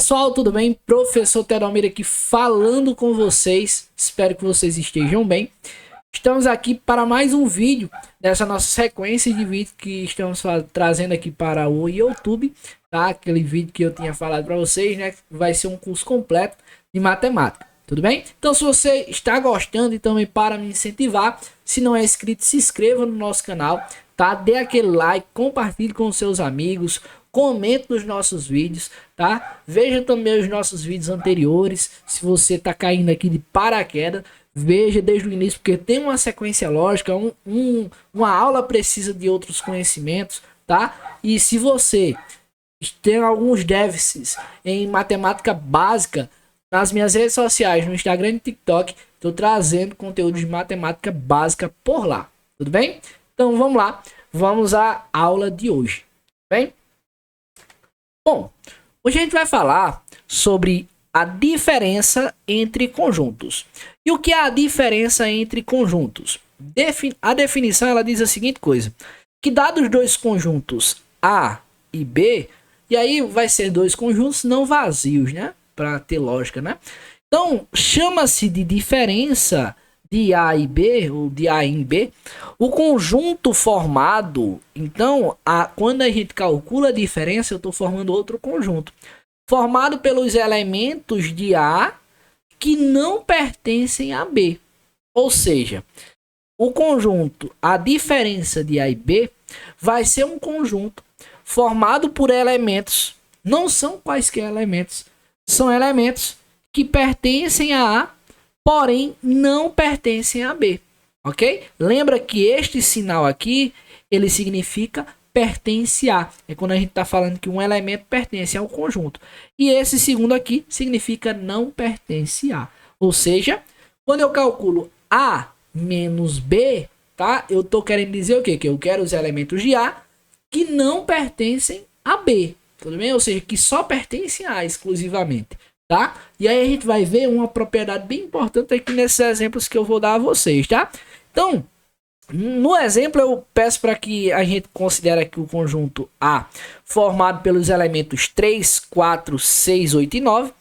pessoal, tudo bem? Professor Teodomiro aqui falando com vocês. Espero que vocês estejam bem. Estamos aqui para mais um vídeo dessa nossa sequência de vídeos que estamos trazendo aqui para o YouTube, tá? Aquele vídeo que eu tinha falado para vocês, né? Vai ser um curso completo de matemática, tudo bem? Então, se você está gostando e também para me incentivar, se não é inscrito, se inscreva no nosso canal, tá? Dê aquele like, compartilhe com os seus amigos, comente nos nossos vídeos, tá? Veja também os nossos vídeos anteriores. Se você tá caindo aqui de paraquedas, veja desde o início, porque tem uma sequência lógica, uma aula precisa de outros conhecimentos, tá? E se você tem alguns déficits em matemática básica, nas minhas redes sociais, no Instagram e no TikTok, estou trazendo conteúdo de matemática básica por lá, tudo bem? Então vamos lá, vamos à aula de hoje, bem? Bom, hoje a gente vai falar sobre a diferença entre conjuntos. E o que é a diferença entre conjuntos? A definição ela diz a seguinte coisa, que dados dois conjuntos A e B, e aí vai ser dois conjuntos não vazios, né? Para ter lógica, né? Então, chama-se de diferença de A e B, ou de A em B, o conjunto formado. Então, quando a gente calcula a diferença, eu estou formando outro conjunto, formado pelos elementos de A que não pertencem a B. Ou seja, o conjunto, a diferença de A e B, vai ser um conjunto formado por elementos, não são quaisquer elementos, são elementos que pertencem a A, porém não pertencem a B, ok? Lembra que este sinal aqui, ele significa pertence a. É quando a gente está falando que um elemento pertence ao conjunto. E esse segundo aqui significa não pertence a. Ou seja, quando eu calculo A menos B, tá? Eu estou querendo dizer o quê? Que eu quero os elementos de A que não pertencem a B, tudo bem? Ou seja, que só pertencem a exclusivamente, tá? E aí a gente vai ver uma propriedade bem importante aqui nesses exemplos que eu vou dar a vocês, tá? Então, no exemplo eu peço para que a gente considere aqui o conjunto A formado pelos elementos 3, 4, 6, 8 e 9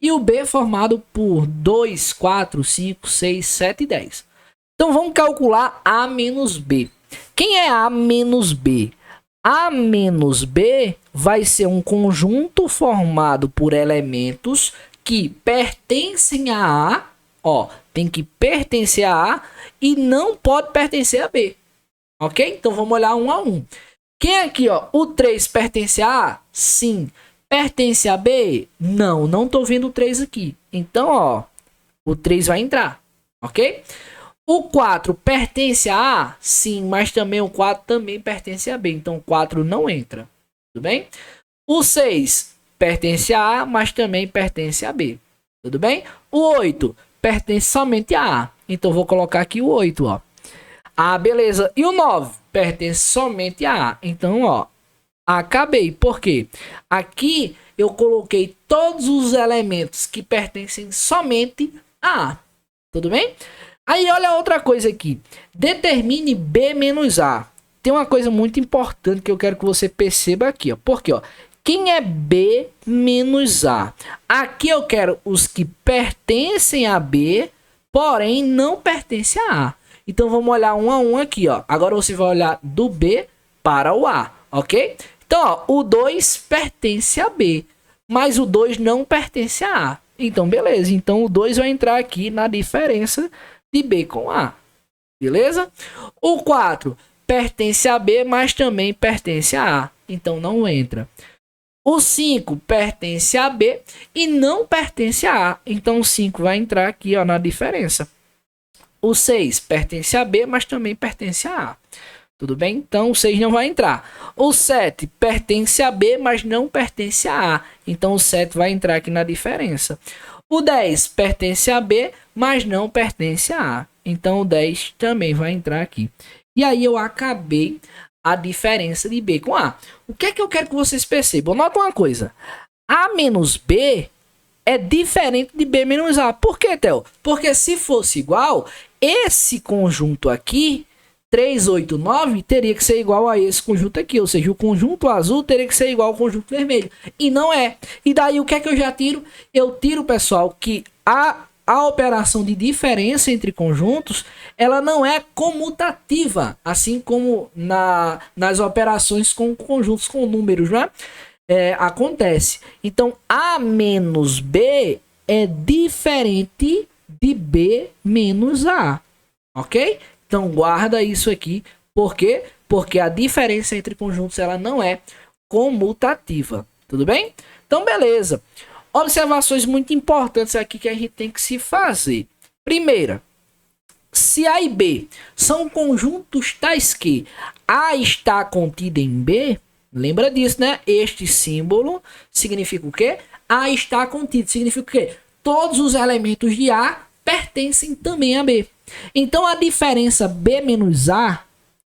e o B formado por 2, 4, 5, 6, 7 e 10. Então vamos calcular A menos B. Quem é A menos B? A menos B vai ser um conjunto formado por elementos que pertencem a A, ó, tem que pertencer a A e não pode pertencer a B, ok? Então vamos olhar um a um. Quem aqui, ó, o 3 pertence a A? Sim. Pertence a B? Não, não tô vendo o 3 aqui. Então, ó, o 3 vai entrar, ok? O 4 pertence a A? Sim, mas também o 4 também pertence a B. Então, o 4 não entra. Tudo bem? O 6 pertence a A, mas também pertence a B. Tudo bem? O 8 pertence somente a A. Então, vou colocar aqui o 8, ó. Ah, beleza. E o 9 pertence somente a A. Então, ó, acabei. Por quê? Aqui eu coloquei todos os elementos que pertencem somente a A. Tudo bem? Aí, olha outra coisa aqui. Determine B menos A. Tem uma coisa muito importante que eu quero que você perceba aqui, ó. Porque, ó, quem é B menos A? Aqui eu quero os que pertencem a B, porém não pertencem a A. Então, vamos olhar um a um aqui, ó. Agora você vai olhar do B para o A, ok? Então, ó, o 2 pertence a B, mas o 2 não pertence a A. Então, beleza. Então, o 2 vai entrar aqui na diferença de B com A, beleza? O 4 pertence a B, mas também pertence a A, então não entra. O 5 pertence a B e não pertence a A, então o 5 vai entrar aqui, ó, na diferença. O 6 pertence a B, mas também pertence a A, tudo bem? Então o 6 não vai entrar. O 7 pertence a B, mas não pertence a A, então o 7 vai entrar aqui na diferença. O 10 pertence a B, mas não pertence a A. Então, o 10 também vai entrar aqui. E aí, eu acabei a diferença de B com A. O que é que eu quero que vocês percebam? Nota uma coisa. A menos B é diferente de B menos A. Por quê, Theo? Porque se fosse igual, esse conjunto aqui 389 teria que ser igual a esse conjunto aqui, ou seja, o conjunto azul teria que ser igual ao conjunto vermelho, e não é. E daí o que é que eu já tiro? Eu tiro, pessoal, que a operação de diferença entre conjuntos, ela não é comutativa, assim como nas operações com conjuntos com números, né? Acontece. Então, A menos B é diferente de B menos A, ok? Então, guarda isso aqui. Por quê? Porque a diferença entre conjuntos, ela não é comutativa, tudo bem? Então, beleza. Observações muito importantes aqui que a gente tem que se fazer. Primeira, se A e B são conjuntos tais que A está contido em B, lembra disso, né? Este símbolo significa o quê? A está contido, significa o quê? Todos os elementos de A pertencem também a B. Então, a diferença B menos A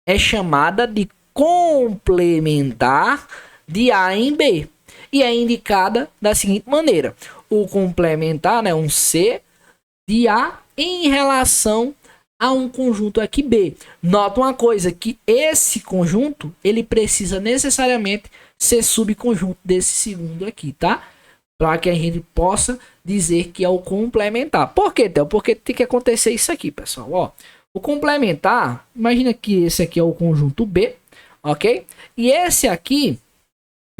é chamada de complementar de A em B. E é indicada da seguinte maneira: o complementar, né, um C de A em relação a um conjunto aqui B. Nota uma coisa, que esse conjunto, ele precisa necessariamente ser subconjunto desse segundo aqui, tá? Para que a gente possa dizer que é o complementar. Por quê, Theo? Porque tem que acontecer isso aqui, pessoal. Ó, o complementar, imagina que esse aqui é o conjunto B, ok? E esse aqui,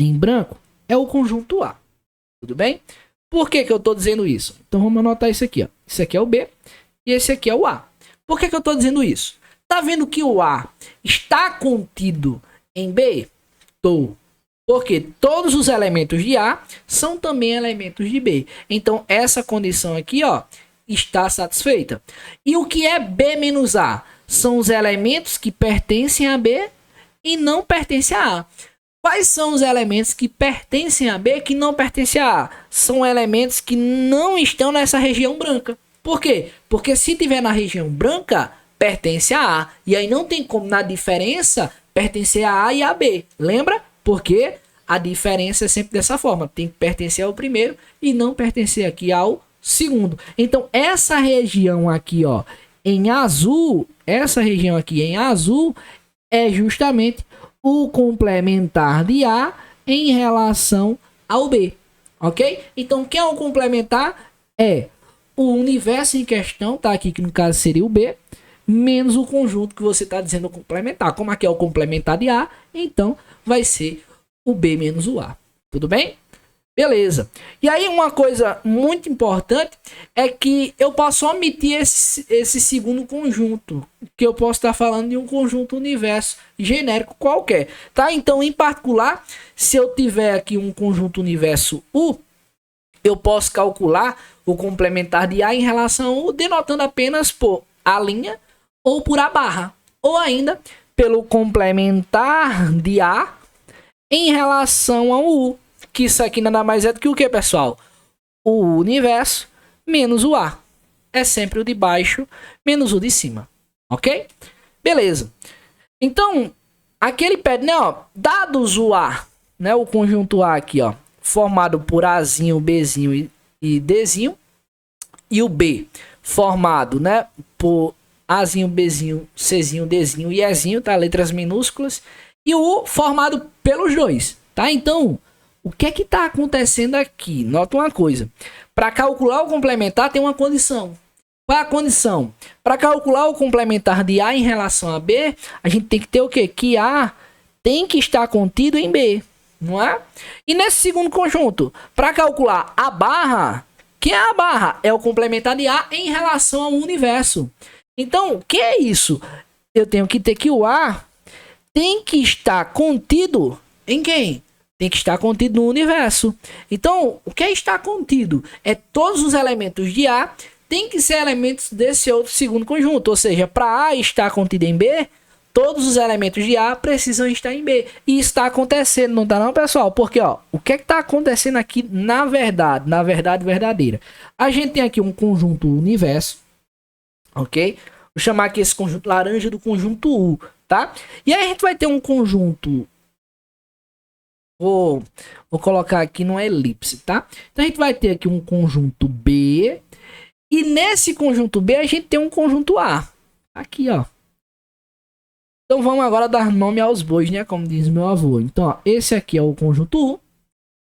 em branco, é o conjunto A. Tudo bem? Por que eu estou dizendo isso? Então vamos anotar isso aqui. Ó. Esse aqui é o B e esse aqui é o A. Por que eu estou dizendo isso? Tá vendo que o A está contido em B? Tô. Porque todos os elementos de A são também elementos de B. Então essa condição aqui, ó, está satisfeita. E o que é B menos A? São os elementos que pertencem a B e não pertencem a A. Quais são os elementos que pertencem a B que não pertencem a A? São elementos que não estão nessa região branca. Por quê? Porque se tiver na região branca, pertence a A. E aí não tem como, na diferença, pertencer a A e a B. Lembra? Porque a diferença é sempre dessa forma. Tem que pertencer ao primeiro e não pertencer aqui ao segundo. Então, essa região aqui, ó, em azul, essa região aqui em azul é justamente o complementar de A em relação ao B, ok? Então, quem é o complementar? É o universo em questão, tá aqui, que no caso seria o B, menos o conjunto que você está dizendo complementar. Como aqui é o complementar de A, então vai ser o B menos o A. Tudo bem? Beleza. E aí uma coisa muito importante é que eu posso omitir esse segundo conjunto, que eu posso estar falando de um conjunto universo genérico qualquer, tá? Então, em particular, se eu tiver aqui um conjunto universo U, eu posso calcular o complementar de A em relação a U, denotando apenas por A' ou por A barra, ou ainda pelo complementar de A em relação ao U. Que isso aqui nada mais é do que o que, pessoal? O universo menos o A. É sempre o de baixo menos o de cima. Ok? Beleza. Então, aqui ele pede, né, ó, dados o A, né, o conjunto A aqui, ó, formado por Azinho, Bzinho e Dzinho, e o B formado, né, por Azinho, Bzinho, Czinho, Dzinho e Ezinho, tá? Letras minúsculas. E o U formado pelos dois, tá? Então, o que é que está acontecendo aqui? Nota uma coisa. Para calcular o complementar tem uma condição. Qual é a condição? Para calcular o complementar de A em relação a B, a gente tem que ter o quê? Que A tem que estar contido em B, não é? E nesse segundo conjunto, para calcular a barra, que é a barra? É o complementar de A em relação ao universo. Então, o que é isso? Eu tenho que ter que o A tem que estar contido em quem? Tem que estar contido no universo. Então, o que é estar contido? É todos os elementos de A tem que ser elementos desse outro segundo conjunto. Ou seja, para A estar contido em B, todos os elementos de A precisam estar em B. E isso está acontecendo, não está não, pessoal? Porque, ó, o que é que está acontecendo aqui na verdade verdadeira? A gente tem aqui um conjunto universo, ok? Vou chamar aqui esse conjunto laranja do conjunto U, tá? E aí a gente vai ter um conjunto... Vou colocar aqui numa elipse, tá? Então a gente vai ter aqui um conjunto B. E nesse conjunto B a gente tem um conjunto A. Aqui, ó. Então vamos agora dar nome aos bois, né? Como diz meu avô. Então, ó, esse aqui é o conjunto U,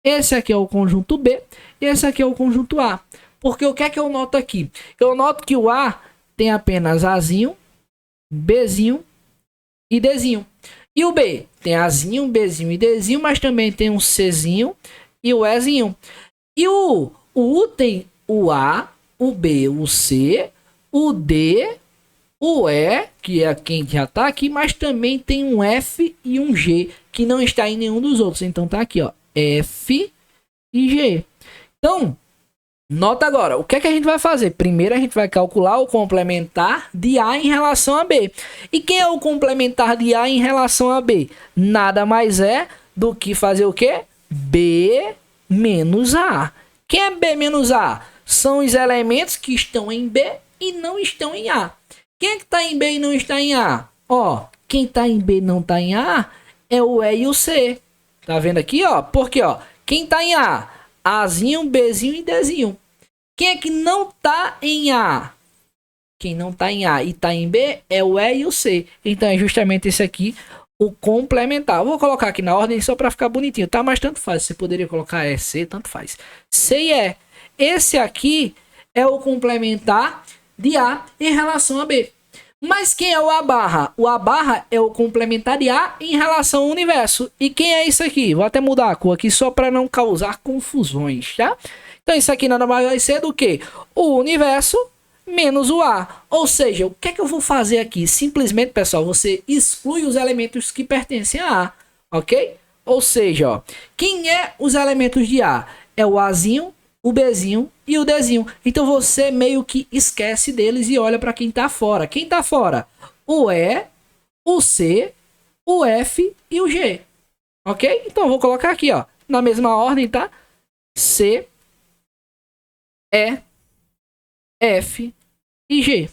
esse aqui é o conjunto B, e esse aqui é o conjunto A. Porque o que é que eu noto aqui? Eu noto que o A tem apenas Azinho, Bzinho e Dzinho. E o B tem Azinho, Bzinho e Dzinho, mas também tem um Czinho e o Ezinho. E o U tem o A, o B, o C, o D, o E, que é quem já tá aqui, mas também tem um F e um G, que não está em nenhum dos outros. Então tá aqui, ó, F e G. Então, nota agora, o que é que a gente vai fazer? Primeiro a gente vai calcular o complementar de A em relação a B. E quem é o complementar de A em relação a B? Nada mais é do que fazer o quê? B menos A. Quem é B menos A? São os elementos que estão em B e não estão em A. Quem é que está em B e não está em A? Ó, quem está em B e não está em A é o E e o C. Tá vendo aqui, ó? Porque, ó, quem está em A? Azinho, Bzinho e Dzinho. Quem é que não está em A? Quem não está em A e está em B é o E e o C. Então é justamente esse aqui, o complementar. Eu vou colocar aqui na ordem só para ficar bonitinho, tá? Mas tanto faz. Você poderia colocar E, C, tanto faz. C e E. Esse aqui é o complementar de A em relação a B. Mas quem é o A barra? O A barra é o complementar de A em relação ao universo. E quem é isso aqui? Vou até mudar a cor aqui só para não causar confusões, tá? Então isso aqui nada mais vai ser do que o universo menos o A. Ou seja, o que é que eu vou fazer aqui? Simplesmente, pessoal, você exclui os elementos que pertencem a A, ok? Ou seja, ó, quem é os elementos de A? É o Azinho, o Bzinho e o Dzinho. Então você meio que esquece deles e olha para quem tá fora. Quem tá fora? O E, o C, o F e o G. Ok? Então eu vou colocar aqui, ó, na mesma ordem, tá? C, E, F e G.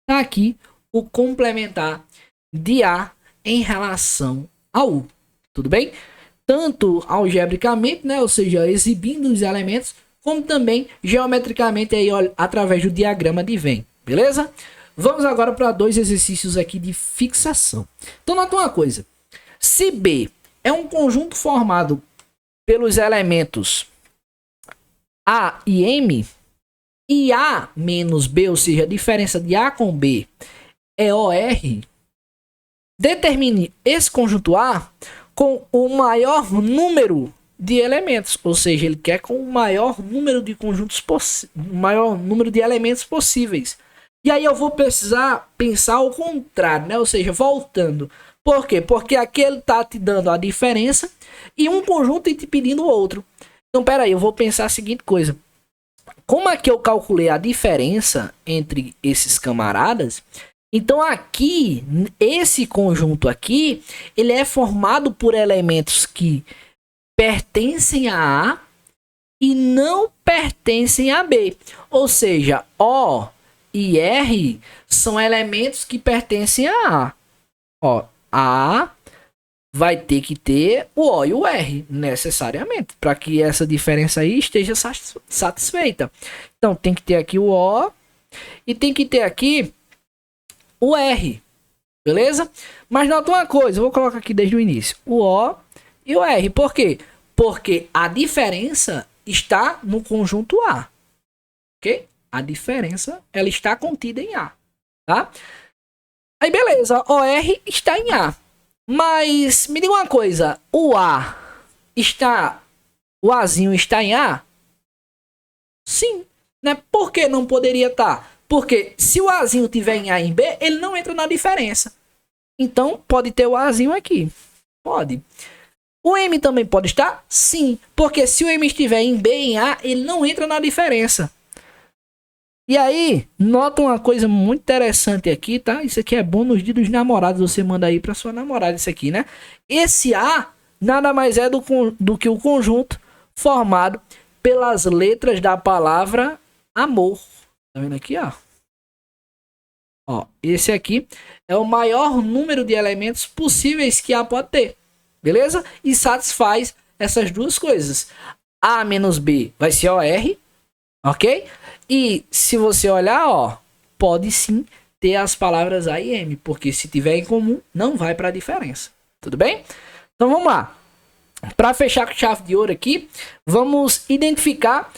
Tá aqui o complementar de A em relação ao U. Tudo bem? Tanto algebricamente, né? Ou seja, exibindo os elementos, como também geometricamente aí, ó, através do diagrama de Venn. Beleza? Vamos agora para dois exercícios aqui de fixação. Então nota uma coisa. Se B é um conjunto formado pelos elementos A e M, e A menos B, ou seja, a diferença de A com B é OR, determine esse conjunto A com o maior número de elementos, ou seja, ele quer com o maior número de conjuntos maior número de elementos possíveis. E aí eu vou precisar pensar o contrário, né? Ou seja, voltando. Por quê? Porque aqui ele tá te dando a diferença e um conjunto e te pedindo outro. Então, pera aí, eu vou pensar a seguinte coisa. Como aqui eu calculei a diferença entre esses camaradas, então aqui, esse conjunto aqui, ele é formado por elementos que pertencem a A e não pertencem a B. Ou seja, O e R são elementos que pertencem a A. Ó, A vai ter que ter o O e o R, necessariamente, para que essa diferença aí esteja satisfeita. Então, tem que ter aqui o O e tem que ter aqui o R, beleza? Mas nota uma coisa, eu vou colocar aqui desde o início, o O e o R. Por quê? Porque a diferença está no conjunto A, ok? A diferença, ela está contida em A, tá? Aí, beleza, o R está em A. Mas me diga uma coisa, o Azinho está em A? Sim, né? Por que não poderia estar? Porque se o Azinho tiver em A e em B, ele não entra na diferença. Então pode ter o Azinho aqui. Pode. O M também pode estar? Sim, porque se o M estiver em B e em A, ele não entra na diferença. E aí, nota uma coisa muito interessante aqui, tá? Isso aqui é bom nos dias dos namorados, você manda aí pra sua namorada isso aqui, né? Esse A nada mais é do que o conjunto formado pelas letras da palavra amor. Tá vendo aqui, ó? Ó, esse aqui é o maior número de elementos possíveis que A pode ter, beleza? E satisfaz essas duas coisas. A menos B vai ser OR, ok? E se você olhar, ó, pode sim ter as palavras A e M, porque se tiver em comum, não vai para a diferença. Tudo bem? Então vamos lá. Para fechar com chave de ouro aqui, vamos identificar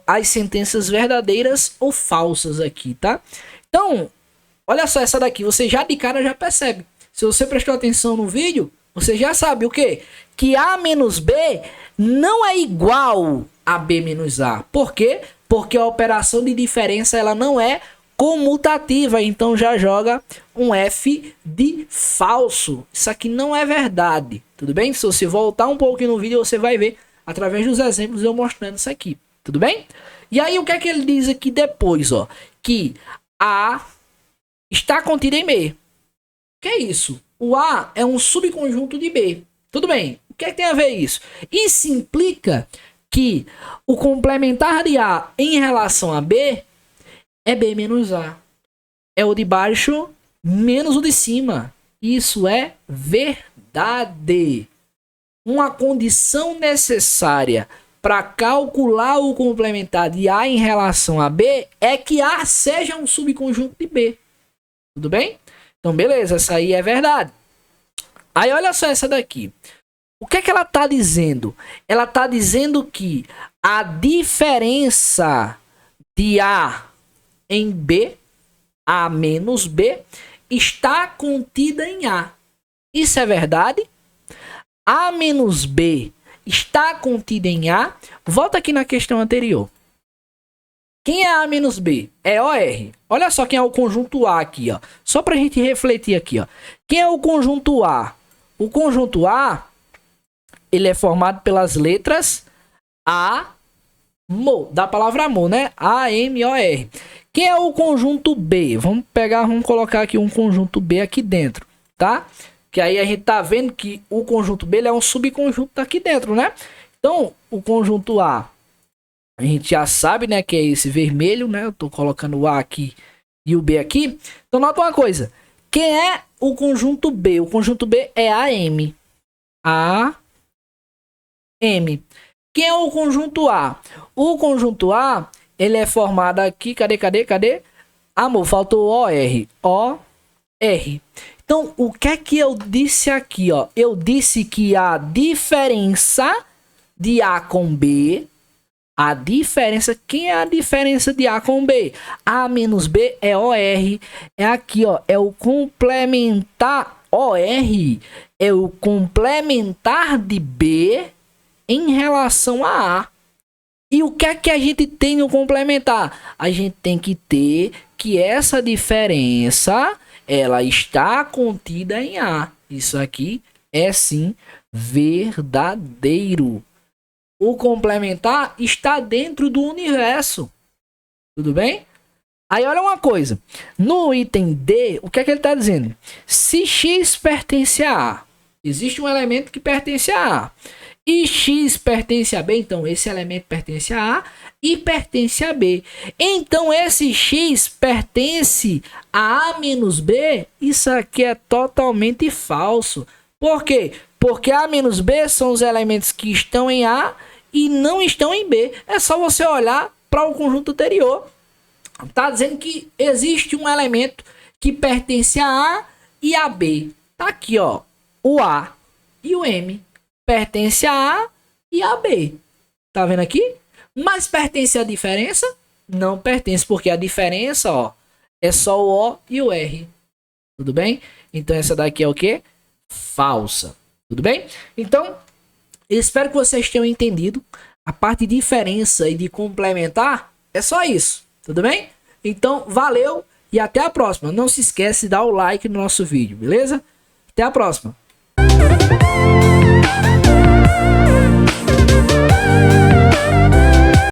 as sentenças verdadeiras ou falsas aqui, tá? Então, olha só essa daqui, você já de cara já percebe. Se você prestou atenção no vídeo, você já sabe o quê? Que A menos B não é igual a B menos A. Por quê? Porque a operação de diferença ela não é comutativa, então já joga um F de falso. Isso aqui não é verdade, tudo bem? Se você voltar um pouquinho no vídeo, você vai ver através dos exemplos eu mostrando isso aqui, tudo bem? E aí o que é que ele diz aqui depois, ó? Que A está contida em B. O que é isso? O A é um subconjunto de B. Tudo bem. O que é que tem a ver isso? Isso implica que o complementar de A em relação a B é B menos A. É o de baixo menos o de cima. Isso é verdade. Uma condição necessária para calcular o complementar de A em relação a B é que A seja um subconjunto de B. Tudo bem? Então, beleza, essa aí é verdade. Aí, olha só essa daqui. O que é que ela está dizendo? Ela está dizendo que a diferença de A em B, A menos B, está contida em A. Isso é verdade? A menos B está contida em A. Volta aqui na questão anterior. Quem é A menos B? É OR. Olha só quem é o conjunto A aqui, ó. Só para a gente refletir aqui, ó. Quem é o conjunto A? O conjunto A, ele é formado pelas letras A, Mo, da palavra amor, né? A-M-O-R. Quem é o conjunto B? Vamos colocar aqui um conjunto B aqui dentro, tá? Que aí a gente tá vendo que o conjunto B ele é um subconjunto aqui dentro, né? Então, o conjunto A, a gente já sabe, né, que é esse vermelho, né? Eu tô colocando o A aqui e o B aqui. Então, nota uma coisa. Quem é o conjunto B? O conjunto B é AM. AM. Quem é o conjunto A? O conjunto A, ele é formado aqui, cadê? Amor, faltou OR. OR. Então, o que é que eu disse aqui, ó? Eu disse que a diferença de A com B, quem é a diferença de A com B? A menos B é OR. É aqui, ó, é o complementar OR, é o complementar de B em relação a A. E o que é que a gente tem no complementar? A gente tem que ter que essa diferença, ela está contida em A. Isso aqui é sim verdadeiro. O complementar está dentro do universo. Tudo bem? Aí olha uma coisa. No item D, o que é que ele está dizendo? Se X pertence a A, existe um elemento que pertence a A. E X pertence a B, então esse elemento pertence a A e pertence a B. Então esse X pertence a A menos B, isso aqui é totalmente falso. Por quê? Porque A menos B são os elementos que estão em A e não estão em B. É só você olhar para o conjunto anterior. Está dizendo que existe um elemento que pertence a A e a B. Tá aqui, ó, o A e o M. Pertence a A e a B. Tá vendo aqui? Mas pertence à diferença? Não pertence, porque a diferença, ó, é só o O e o R. Tudo bem? Então essa daqui é o quê? Falsa. Tudo bem? Então, eu espero que vocês tenham entendido. A parte de diferença e de complementar é só isso. Tudo bem? Então, valeu e até a próxima. Não se esquece de dar o like no nosso vídeo, beleza? Até a próxima.